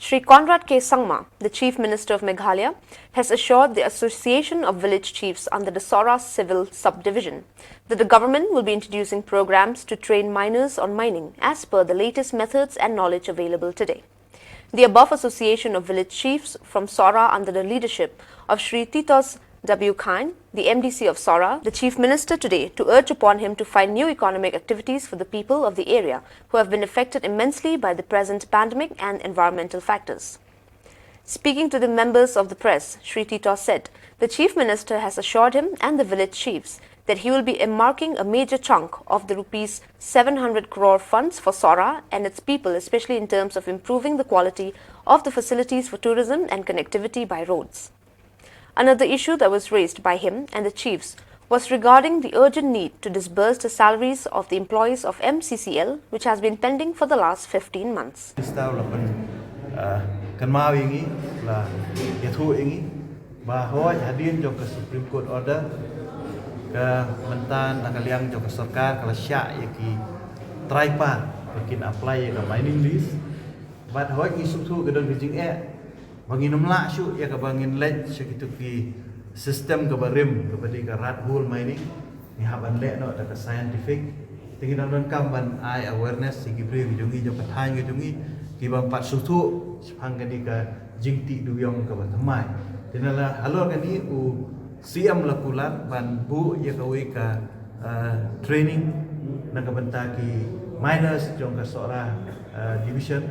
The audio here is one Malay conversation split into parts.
Shri Conrad K. Sangma, the Chief Minister of Meghalaya, has assured the Association of Village Chiefs under the Sora Civil Subdivision that the government will be introducing programs to train miners on mining as per the latest methods and knowledge available today. The above Association of Village Chiefs from Sora under the leadership of Shri Titos W. Khan, the MDC of Sora, the Chief Minister today to urge upon him to find new economic activities for the people of the area who have been affected immensely by the present pandemic and environmental factors. Speaking to the members of the press, Shri Titos said the Chief Minister has assured him and the village chiefs that he will be earmarking a major chunk of the rupees 700 crore funds for Sora and its people, especially in terms of improving the quality of the facilities for tourism and connectivity by roads. Another issue that was raised by him and the chiefs was regarding the urgent need to disburse the salaries of the employees of MCCL, which has been pending for the last 15 months. Supreme Court order ke mentan nakaliang jok sarkar kala syak yaki traipa bikin apply ke mining lease but hoi isu tu gedon bijing bangin nomlak syu ya ke bangin lek segitu ki sistem ke barim kepada ke rat hole mining ni haban lek no ada scientific tinggi dan kam ban ai awareness sigi bre bijungi jok pathai bijungi ki bang pat sutu sepang gani ke jingti duyong ke batamai dinala halor gani u siam lakulan ban bu ya kawi ka training nak bentaki miners jong ka Sora division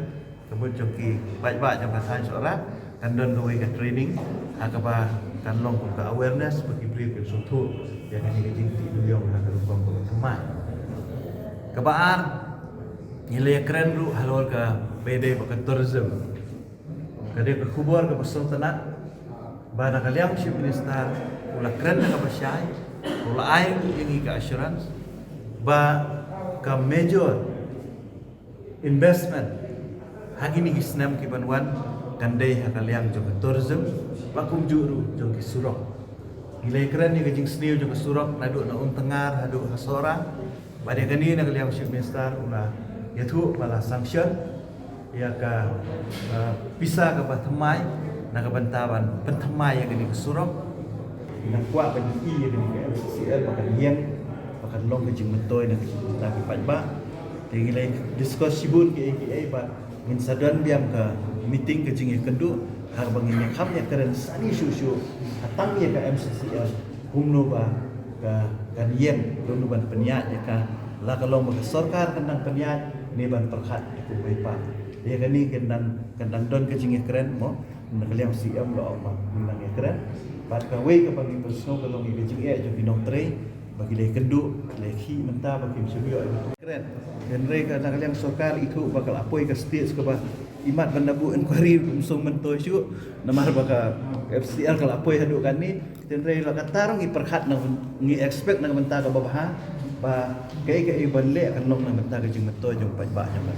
kemudian jong ki baik-baik jong ka Sora kan don kawi ka training akaba kan long ka awareness bagi beri ke sutu yang ini jing ti duyong ka rupang ko temai kabaan nilai keren ru halor ka BD ka tourism kade ka khubur ka sultanat ba nakaliang Chief Minister ula keren na kapasyay, ula ay ini ka assurance, ba ka major investment hagi ni gisnam kibanwan kanday hakaliang jong tourism ba kum juru jong kisurok. Nilai keren ni kajing sniu jong kisurok nadu na untengar hadu hasora ba dia kani nakaliang Chief Minister ula yathu bala sanction ya ka pisah ka pathmai na kabantaban pentamai yang kini kisurok nak kuat bagi yang kini ke MCCL makan yang makan long ke jing mentoy nak kita kipat ba tinggi lagi diskus sibun ke AKA ba min sadan biam ke meeting ke jing kendu har bangin yang kham yang keren sani susu hatang ya ke MCCL humno ba ke kan yang lu ban peniat ya ka la kalong ba sarkar kendang peniat ni ban perkhat ku bepa dia kani kendang don ke jing keren mo nakaliang CM lo apa minang keren bat ka we ka bagi personal kalau ngi jing jo binong tre bagi le kendu le khi menta bagi subio keren dan re ka nakaliang sarkar itu bakal apoi ka state ka ba imat bandabu inquiry umsong mentoi syu namar baka FCL kal apoi hadu kan ni dan re la katarong i perkhat na ngi expect na menta ka babaha ba kai ka i banle kan long na menta ka jing mentoi jong paj ba jong